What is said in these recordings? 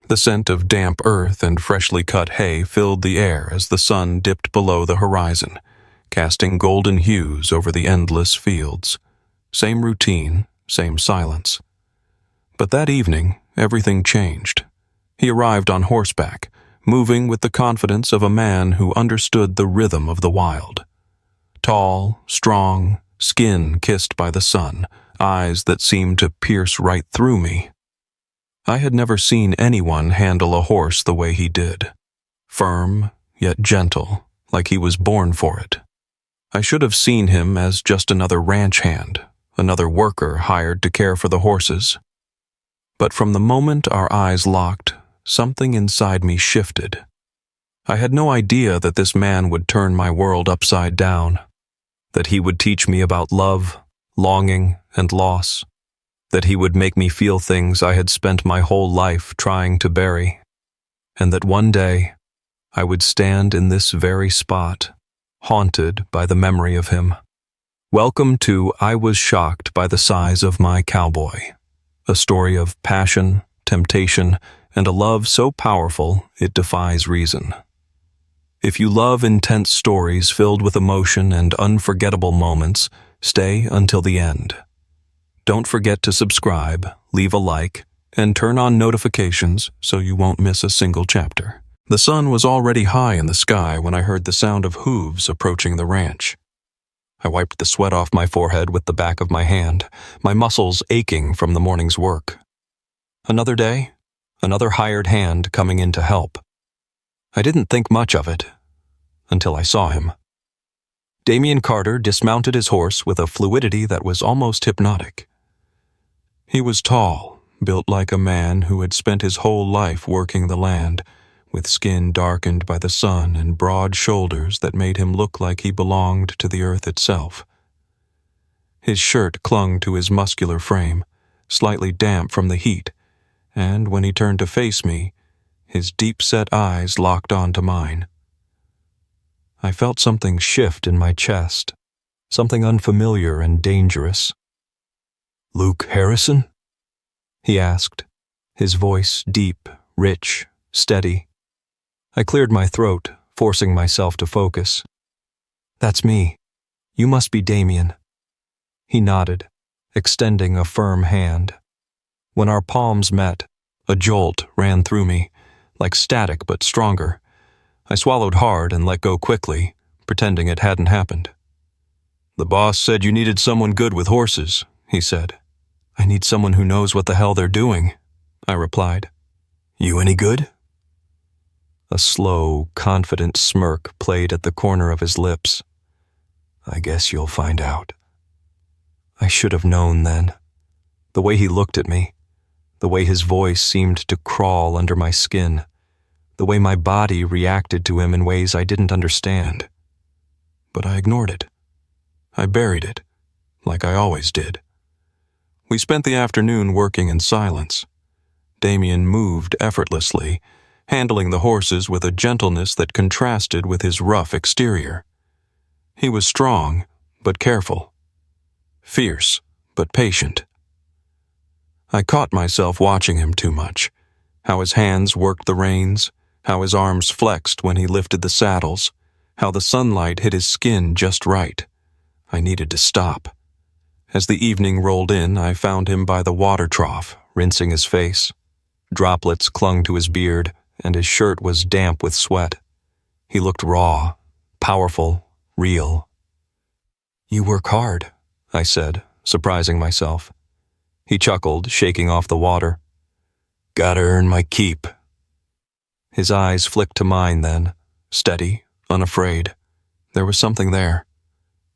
The scent of damp earth and freshly cut hay filled the air as the sun dipped below the horizon, casting golden hues over the endless fields. Same routine, same silence. But that evening, everything changed. He arrived on horseback, moving with the confidence of a man who understood the rhythm of the wild. Tall, strong, skin kissed by the sun, eyes that seemed to pierce right through me. I had never seen anyone handle a horse the way he did. Firm, yet gentle, like he was born for it. I should have seen him as just another ranch hand, another worker hired to care for the horses. But from the moment our eyes locked, something inside me shifted. I had no idea that this man would turn my world upside down, that he would teach me about love, longing, and loss, that he would make me feel things I had spent my whole life trying to bury, and that one day I would stand in this very spot, haunted by the memory of him. Welcome to I Was Shocked by the Size of My Cowboy, a story of passion, temptation, and a love so powerful it defies reason. If you love intense stories filled with emotion and unforgettable moments, stay until the end. Don't forget to subscribe, leave a like, and turn on notifications so you won't miss a single chapter. The sun was already high in the sky when I heard the sound of hooves approaching the ranch. I wiped the sweat off my forehead with the back of my hand, my muscles aching from the morning's work. Another day, another hired hand coming in to help. I didn't think much of it until I saw him. Damian Carter dismounted his horse with a fluidity that was almost hypnotic. He was tall, built like a man who had spent his whole life working the land, with skin darkened by the sun and broad shoulders that made him look like he belonged to the earth itself. His shirt clung to his muscular frame, slightly damp from the heat, and when he turned to face me, his deep-set eyes locked onto mine. I felt something shift in my chest, something unfamiliar and dangerous. "Luke Harrison?" he asked, his voice deep, rich, steady. I cleared my throat, forcing myself to focus. "That's me. You must be Damian." He nodded, extending a firm hand. When our palms met, a jolt ran through me, like static but stronger. I swallowed hard and let go quickly, pretending it hadn't happened. "The boss said you needed someone good with horses," he said. "I need someone who knows what the hell they're doing," I replied. "You any good?" A slow, confident smirk played at the corner of his lips. "I guess you'll find out." I should have known then. The way he looked at me, the way his voice seemed to crawl under my skin, the way my body reacted to him in ways I didn't understand. But I ignored it. I buried it, like I always did. We spent the afternoon working in silence. Damian moved effortlessly, handling the horses with a gentleness that contrasted with his rough exterior. He was strong, but careful. Fierce, but patient. I caught myself watching him too much, how his hands worked the reins, how his arms flexed when he lifted the saddles, how the sunlight hit his skin just right. I needed to stop. As the evening rolled in, I found him by the water trough, rinsing his face. Droplets clung to his beard, and his shirt was damp with sweat. He looked raw, powerful, real. "You work hard," I said, surprising myself. He chuckled, shaking off the water. "Gotta earn my keep." His eyes flicked to mine then, steady, unafraid. There was something there,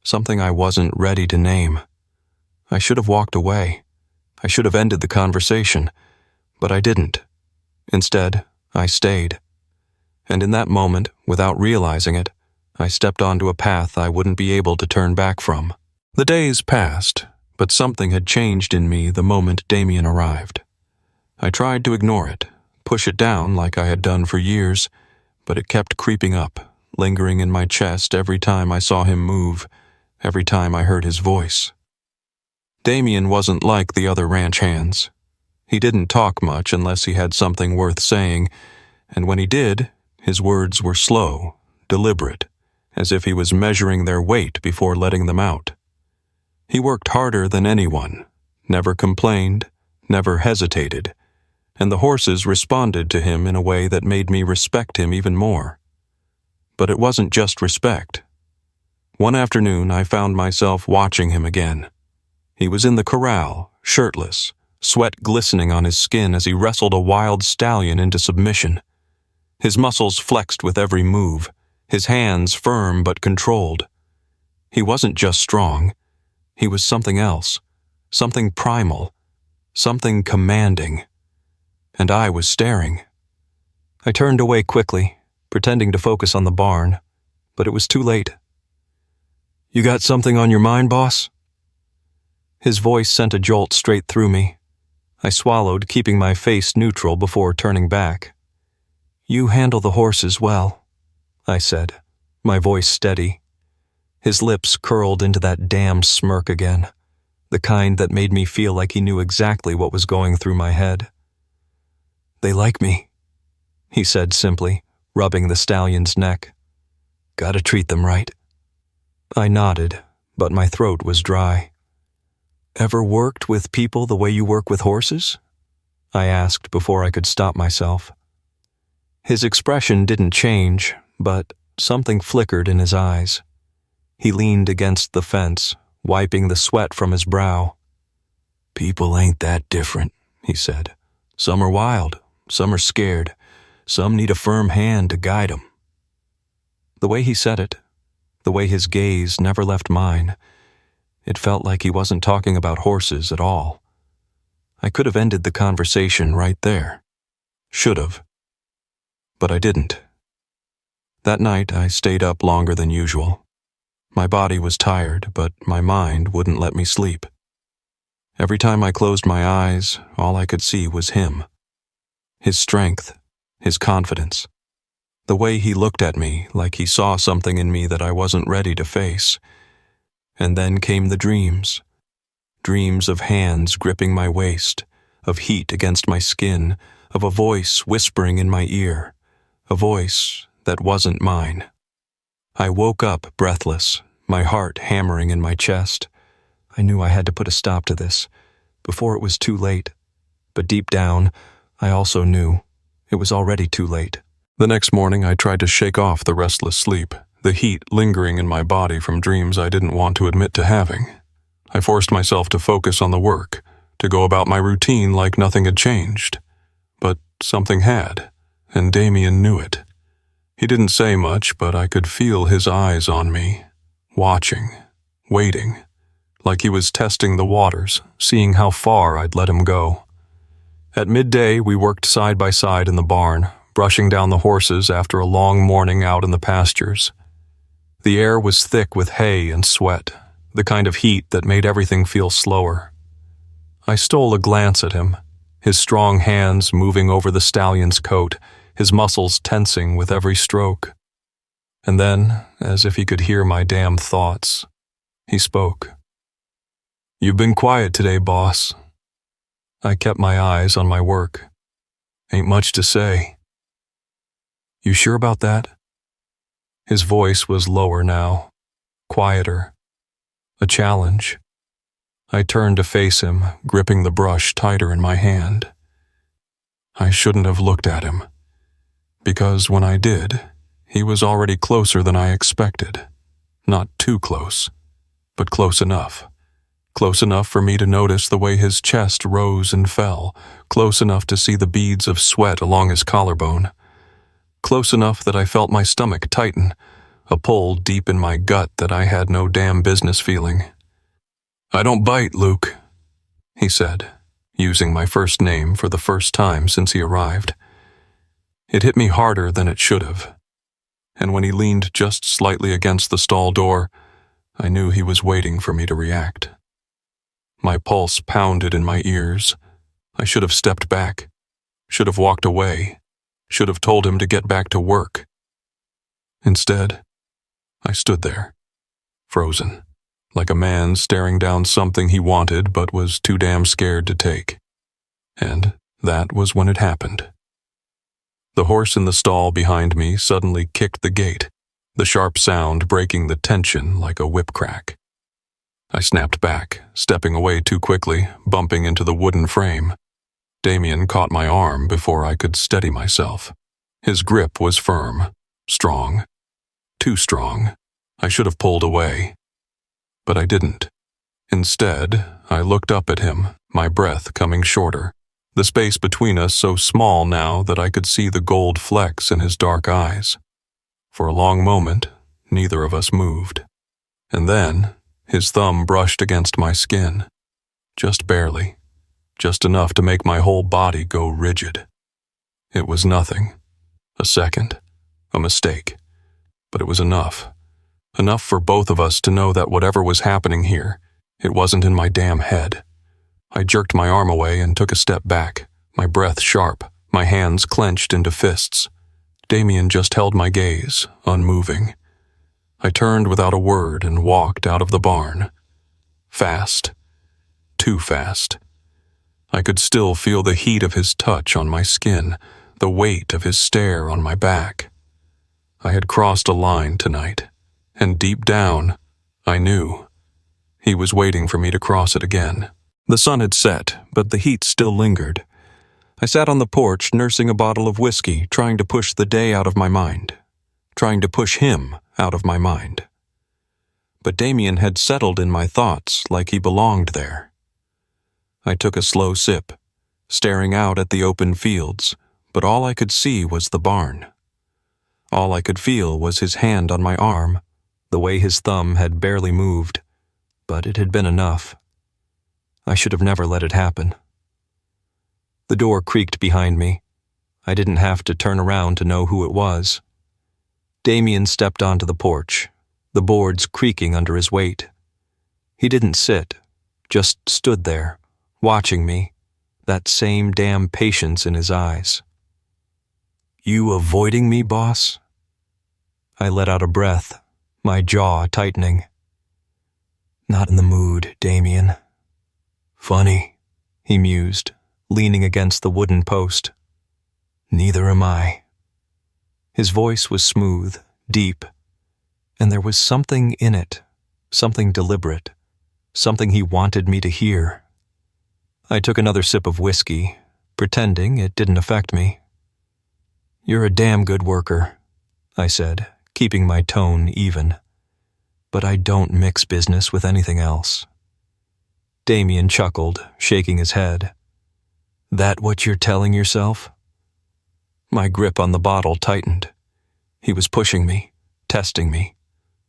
something I wasn't ready to name. I should have walked away. I should have ended the conversation, but I didn't. Instead, I stayed. And in that moment, without realizing it, I stepped onto a path I wouldn't be able to turn back from. The days passed, but something had changed in me the moment Damian arrived. I tried to ignore it, push it down like I had done for years, but it kept creeping up, lingering in my chest every time I saw him move, every time I heard his voice. Damian wasn't like the other ranch hands. He didn't talk much unless he had something worth saying, and when he did, his words were slow, deliberate, as if he was measuring their weight before letting them out. He worked harder than anyone, never complained, never hesitated, and the horses responded to him in a way that made me respect him even more. But it wasn't just respect. One afternoon, I found myself watching him again. He was in the corral, shirtless, sweat glistening on his skin as he wrestled a wild stallion into submission. His muscles flexed with every move, his hands firm but controlled. He wasn't just strong. He was something else, something primal, something commanding. And I was staring. I turned away quickly, pretending to focus on the barn, but it was too late. "You got something on your mind, boss?" His voice sent a jolt straight through me. I swallowed, keeping my face neutral before turning back. "You handle the horses well," I said, my voice steady. His lips curled into that damn smirk again, the kind that made me feel like he knew exactly what was going through my head. "They like me," he said simply, rubbing the stallion's neck. "Gotta treat them right." I nodded, but my throat was dry. "Ever worked with people the way you work with horses?" I asked before I could stop myself. His expression didn't change, but something flickered in his eyes. He leaned against the fence, wiping the sweat from his brow. "People ain't that different," he said. "Some are wild, some are scared, some need a firm hand to guide them." The way he said it, the way his gaze never left mine, it felt like he wasn't talking about horses at all. I could have ended the conversation right there. Should have. But I didn't. That night I stayed up longer than usual. My body was tired, but my mind wouldn't let me sleep. Every time I closed my eyes, all I could see was him. His strength, his confidence. The way he looked at me like he saw something in me that I wasn't ready to face. And then came the dreams. Dreams of hands gripping my waist, of heat against my skin, of a voice whispering in my ear, a voice that wasn't mine. I woke up breathless, my heart hammering in my chest. I knew I had to put a stop to this, before it was too late. But deep down, I also knew it was already too late. The next morning, I tried to shake off the restless sleep, the heat lingering in my body from dreams I didn't want to admit to having. I forced myself to focus on the work, to go about my routine like nothing had changed. But something had, and Damian knew it. He didn't say much, but I could feel his eyes on me, watching, waiting, like he was testing the waters, seeing how far I'd let him go. At midday, we worked side by side in the barn, brushing down the horses after a long morning out in the pastures. The air was thick with hay and sweat, the kind of heat that made everything feel slower. I stole a glance at him, his strong hands moving over the stallion's coat, his muscles tensing with every stroke. And then, as if he could hear my damn thoughts, he spoke. "You've been quiet today, boss." I kept my eyes on my work. "Ain't much to say." "You sure about that?" His voice was lower now, quieter, a challenge. I turned to face him, gripping the brush tighter in my hand. I shouldn't have looked at him, because when I did, he was already closer than I expected. Not too close, but close enough. Close enough for me to notice the way his chest rose and fell, close enough to see the beads of sweat along his collarbone. Close enough that I felt my stomach tighten, a pull deep in my gut that I had no damn business feeling. "I don't bite, Luke," he said, using my first name for the first time since he arrived. It hit me harder than it should have, and when he leaned just slightly against the stall door, I knew he was waiting for me to react. My pulse pounded in my ears. I should have stepped back, should have walked away, should have told him to get back to work. Instead, I stood there, frozen, like a man staring down something he wanted but was too damn scared to take. And that was when it happened. The horse in the stall behind me suddenly kicked the gate, the sharp sound breaking the tension like a whip crack. I snapped back, stepping away too quickly, bumping into the wooden frame. Damian caught my arm before I could steady myself. His grip was firm, strong, too strong. I should have pulled away. But I didn't. Instead, I looked up at him, my breath coming shorter, the space between us so small now that I could see the gold flecks in his dark eyes. For a long moment, neither of us moved. And then, his thumb brushed against my skin. Just barely. Just enough to make my whole body go rigid. It was nothing. A second. A mistake. But it was enough. Enough for both of us to know that whatever was happening here, it wasn't in my damn head. I jerked my arm away and took a step back, my breath sharp, my hands clenched into fists. Damian just held my gaze, unmoving. I turned without a word and walked out of the barn. Fast. Too fast. I could still feel the heat of his touch on my skin, the weight of his stare on my back. I had crossed a line tonight, and deep down, I knew. He was waiting for me to cross it again. The sun had set, but the heat still lingered. I sat on the porch nursing a bottle of whiskey, trying to push the day out of my mind, trying to push him out of my mind. But Damian had settled in my thoughts like he belonged there. I took a slow sip, staring out at the open fields, but all I could see was the barn. All I could feel was his hand on my arm, the way his thumb had barely moved, but it had been enough. I should have never let it happen. The door creaked behind me. I didn't have to turn around to know who it was. Damian stepped onto the porch, the boards creaking under his weight. He didn't sit, just stood there, watching me, that same damn patience in his eyes. "You avoiding me, boss?" I let out a breath, my jaw tightening. "Not in the mood, Damian." "Funny," he mused, leaning against the wooden post. "Neither am I." His voice was smooth, deep, and there was something in it, something deliberate, something he wanted me to hear. I took another sip of whiskey, pretending it didn't affect me. "You're a damn good worker," I said, keeping my tone even. "But I don't mix business with anything else." Damian chuckled, shaking his head. "That what you're telling yourself?" My grip on the bottle tightened. He was pushing me, testing me.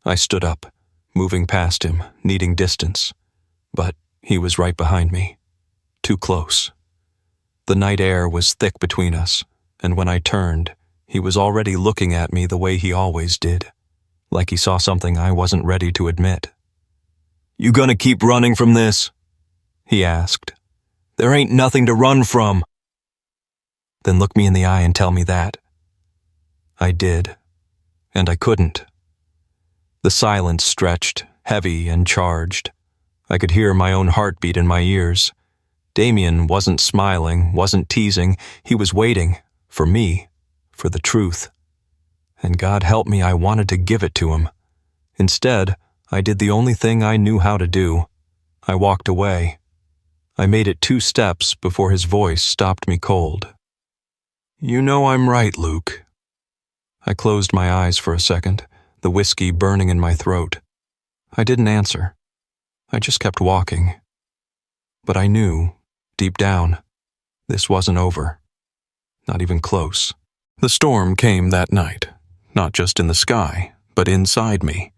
I stood up, moving past him, needing distance. But he was right behind me. Too close. The night air was thick between us, and when I turned, he was already looking at me the way he always did, like he saw something I wasn't ready to admit. "You gonna keep running from this?" he asked. "There ain't nothing to run from." "Then look me in the eye and tell me that." I did, and I couldn't. The silence stretched, heavy and charged. I could hear my own heartbeat in my ears. Damian wasn't smiling, wasn't teasing. He was waiting, for me, for the truth. And God help me, I wanted to give it to him. Instead, I did the only thing I knew how to do. I walked away. I made it 2 steps before his voice stopped me cold. "You know I'm right, Luke." I closed my eyes for a second, the whiskey burning in my throat. I didn't answer. I just kept walking. But I knew, deep down, this wasn't over. Not even close. The storm came that night, not just in the sky, but inside me.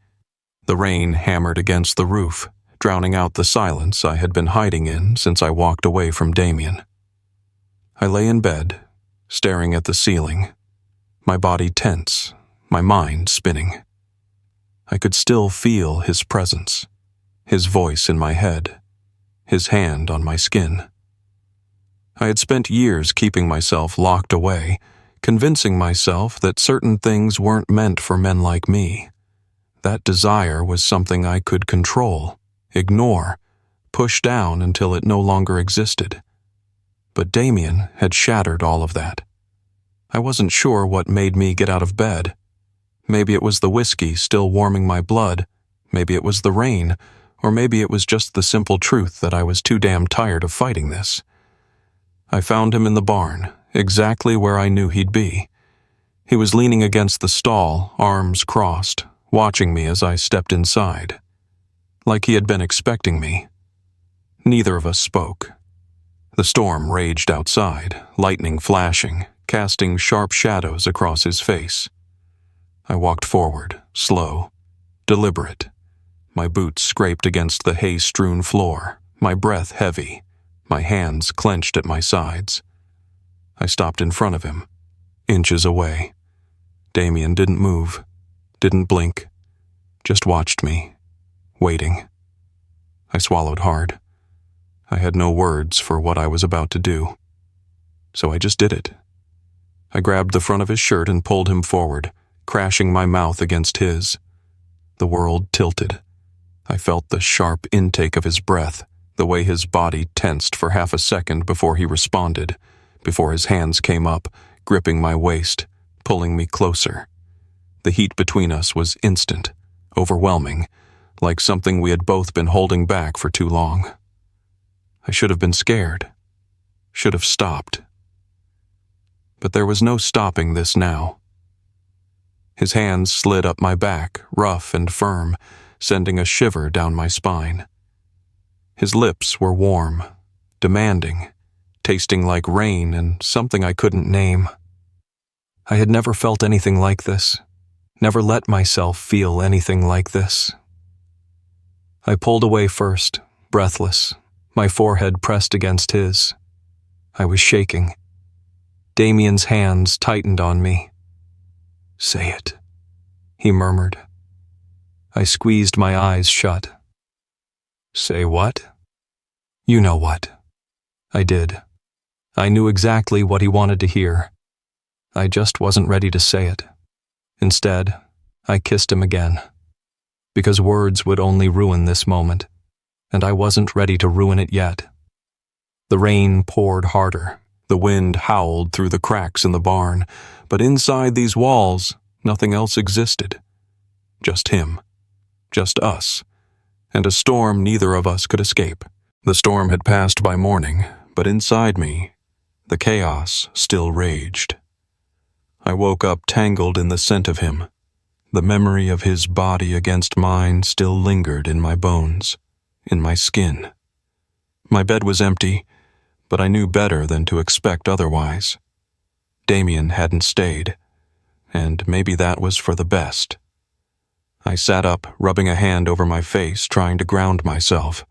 The rain hammered against the roof, drowning out the silence I had been hiding in since I walked away from Damian. I lay in bed, staring at the ceiling, my body tense, my mind spinning. I could still feel his presence, his voice in my head, his hand on my skin. I had spent years keeping myself locked away, convincing myself that certain things weren't meant for men like me. That desire was something I could control, ignore, push down until it no longer existed. But Damian had shattered all of that. I wasn't sure what made me get out of bed. Maybe it was the whiskey still warming my blood, maybe it was the rain, or maybe it was just the simple truth that I was too damn tired of fighting this. I found him in the barn, exactly where I knew he'd be. He was leaning against the stall, arms crossed, watching me as I stepped inside. Like he had been expecting me. Neither of us spoke. The storm raged outside, lightning flashing, casting sharp shadows across his face. I walked forward, slow, deliberate. My boots scraped against the hay-strewn floor, my breath heavy, my hands clenched at my sides. I stopped in front of him, inches away. Damian didn't move, didn't blink, just watched me, waiting. I swallowed hard. I had no words for what I was about to do. So I just did it. I grabbed the front of his shirt and pulled him forward, crashing my mouth against his. The world tilted. I felt the sharp intake of his breath, the way his body tensed for half a second before he responded, before his hands came up, gripping my waist, pulling me closer. The heat between us was instant, overwhelming, like something we had both been holding back for too long. I should have been scared, should have stopped. But there was no stopping this now. His hands slid up my back, rough and firm, sending a shiver down my spine. His lips were warm, demanding, tasting like rain and something I couldn't name. I had never felt anything like this, never let myself feel anything like this. I pulled away first, breathless, my forehead pressed against his. I was shaking. Damian's hands tightened on me. "Say it," he murmured. I squeezed my eyes shut. "Say what?" "You know what." I did. I knew exactly what he wanted to hear. I just wasn't ready to say it. Instead, I kissed him again. Because words would only ruin this moment, and I wasn't ready to ruin it yet. The rain poured harder. The wind howled through the cracks in the barn, but inside these walls, nothing else existed. Just him. Just us. And a storm neither of us could escape. The storm had passed by morning, but inside me, the chaos still raged. I woke up tangled in the scent of him. The memory of his body against mine still lingered in my bones, in my skin. My bed was empty, but I knew better than to expect otherwise. Damian hadn't stayed, and maybe that was for the best. I sat up, rubbing a hand over my face, trying to ground myself.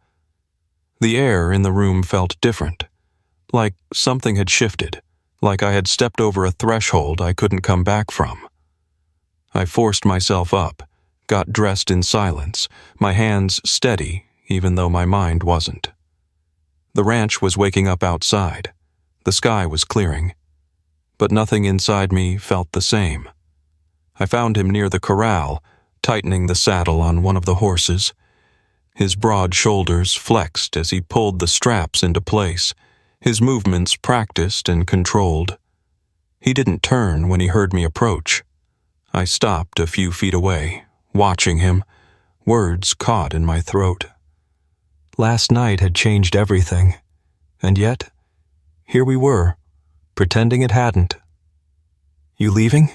The air in the room felt different, like something had shifted, like I had stepped over a threshold I couldn't come back from. I forced myself up, got dressed in silence, my hands steady, even though my mind wasn't. The ranch was waking up outside. The sky was clearing. But nothing inside me felt the same. I found him near the corral, tightening the saddle on one of the horses. His broad shoulders flexed as he pulled the straps into place, his movements practiced and controlled. He didn't turn when he heard me approach. I stopped a few feet away, watching him, words caught in my throat. Last night had changed everything, and yet, here we were, pretending it hadn't. "You leaving?"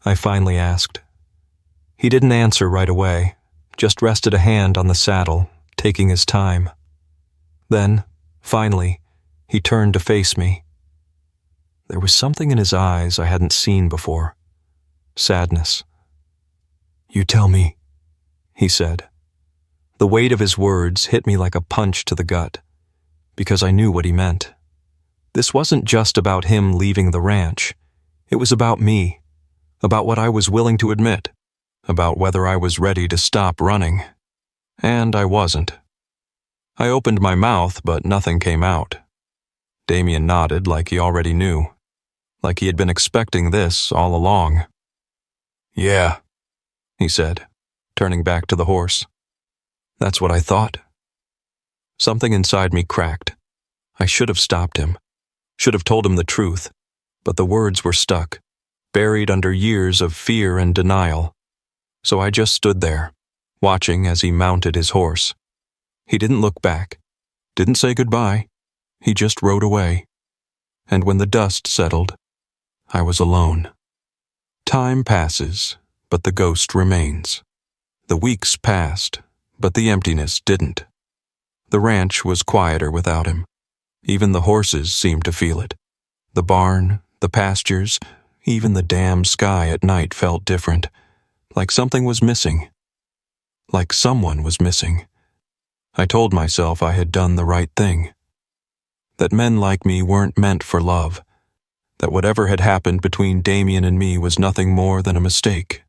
I finally asked. He didn't answer right away, just rested a hand on the saddle, taking his time. Then, finally, he turned to face me. There was something in his eyes I hadn't seen before. Sadness. "You tell me," he said. The weight of his words hit me like a punch to the gut, because I knew what he meant. This wasn't just about him leaving the ranch. It was about me, about what I was willing to admit, about whether I was ready to stop running. And I wasn't. I opened my mouth, but nothing came out. Damian nodded like he already knew, like he had been expecting this all along. "Yeah," he said, turning back to the horse. "That's what I thought." Something inside me cracked. I should have stopped him. Should have told him the truth, but the words were stuck, buried under years of fear and denial. So I just stood there, watching as he mounted his horse. He didn't look back, didn't say goodbye. He just rode away. And when the dust settled, I was alone. Time passes, but the ghost remains. The weeks passed, but the emptiness didn't. The ranch was quieter without him. Even the horses seemed to feel it. The barn, the pastures, even the damn sky at night felt different, like something was missing. Like someone was missing. I told myself I had done the right thing. That men like me weren't meant for love. That whatever had happened between Damian and me was nothing more than a mistake.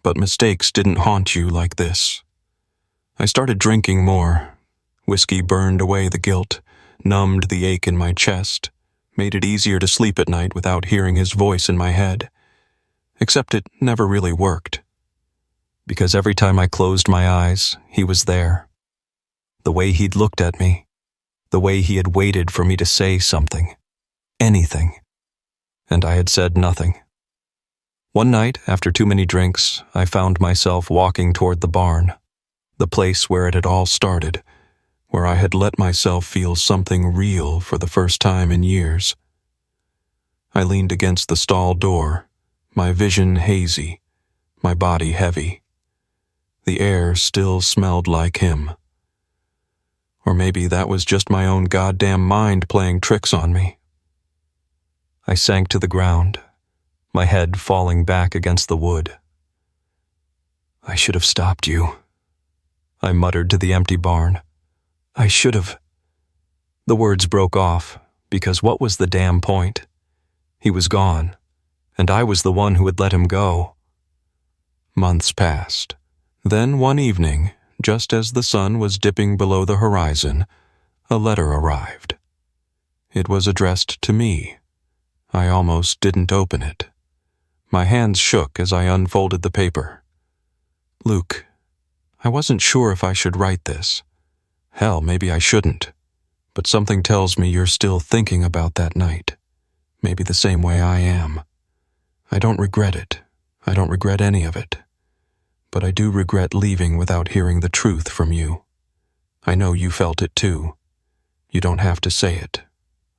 But mistakes didn't haunt you like this. I started drinking more. Whiskey burned away the guilt, numbed the ache in my chest, made it easier to sleep at night without hearing his voice in my head. Except it never really worked. Because every time I closed my eyes, he was there. The way he'd looked at me, the way he had waited for me to say something, anything. And I had said nothing. One night, after too many drinks, I found myself walking toward the barn, the place where it had all started, where I had let myself feel something real for the first time in years. I leaned against the stall door, my vision hazy, my body heavy. The air still smelled like him. Or maybe that was just my own goddamn mind playing tricks on me. I sank to the ground, my head falling back against the wood. I should have stopped you, I muttered to the empty barn. I should have. The words broke off, because what was the damn point? He was gone, and I was the one who had let him go. Months passed. Then one evening, just as the sun was dipping below the horizon, a letter arrived. It was addressed to me. I almost didn't open it. My hands shook as I unfolded the paper. Luke, I wasn't sure if I should write this. Hell, maybe I shouldn't. But something tells me you're still thinking about that night. Maybe the same way I am. I don't regret it. I don't regret any of it. But I do regret leaving without hearing the truth from you. I know you felt it too. You don't have to say it.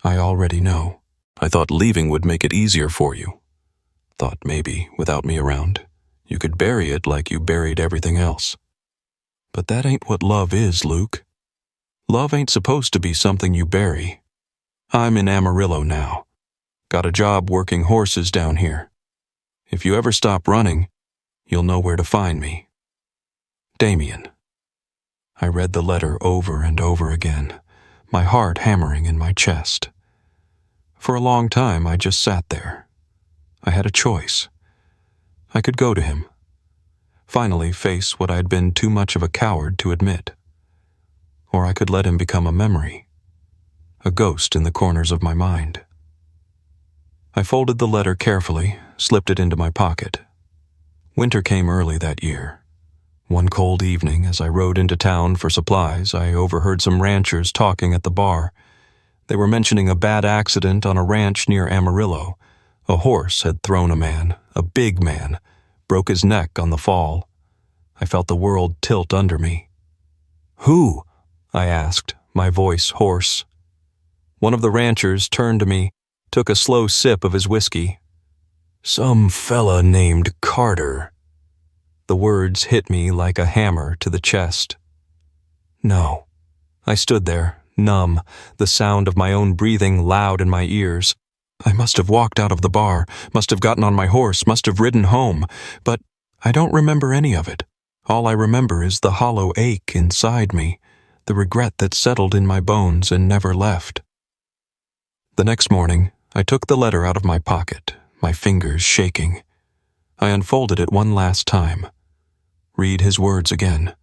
I already know. I thought leaving would make it easier for you. Thought maybe, without me around, you could bury it like you buried everything else. But that ain't what love is, Luke. Love ain't supposed to be something you bury. I'm in Amarillo now. Got a job working horses down here. If you ever stop running, you'll know where to find me. Damian. I read the letter over and over again, my heart hammering in my chest. For a long time, I just sat there. I had a choice. I could go to him. Finally face what I'd been too much of a coward to admit. Or I could let him become a memory, a ghost in the corners of my mind. I folded the letter carefully, slipped it into my pocket. Winter came early that year. One cold evening, as I rode into town for supplies, I overheard some ranchers talking at the bar. They were mentioning a bad accident on a ranch near Amarillo. A horse had thrown a man, a big man, broke his neck on the fall. I felt the world tilt under me. Who? I asked, my voice hoarse. One of the ranchers turned to me, took a slow sip of his whiskey. Some fella named Carter. The words hit me like a hammer to the chest. No. I stood there, numb, the sound of my own breathing loud in my ears. I must have walked out of the bar, must have gotten on my horse, must have ridden home, but I don't remember any of it. All I remember is the hollow ache inside me, the regret that settled in my bones and never left. The next morning, I took the letter out of my pocket, my fingers shaking. I unfolded it one last time. Read his words again.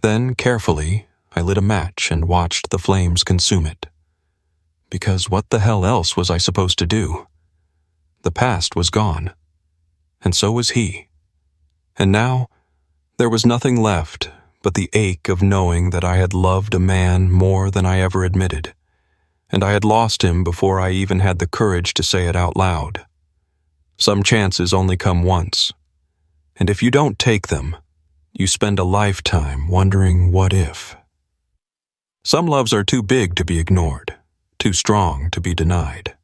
Then, carefully, I lit a match and watched the flames consume it. Because what the hell else was I supposed to do? The past was gone. And so was he. And now, there was nothing left but the ache of knowing that I had loved a man more than I ever admitted. and I had lost him before I even had the courage to say it out loud. Some chances only come once, and if you don't take them, you spend a lifetime wondering what if. Some loves are too big to be ignored, too strong to be denied.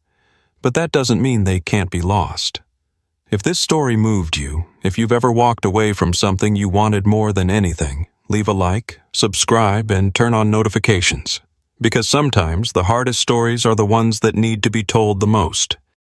But that doesn't mean they can't be lost. If this story moved you, if you've ever walked away from something you wanted more than anything, leave a like, subscribe, and turn on notifications. Because sometimes the hardest stories are the ones that need to be told the most.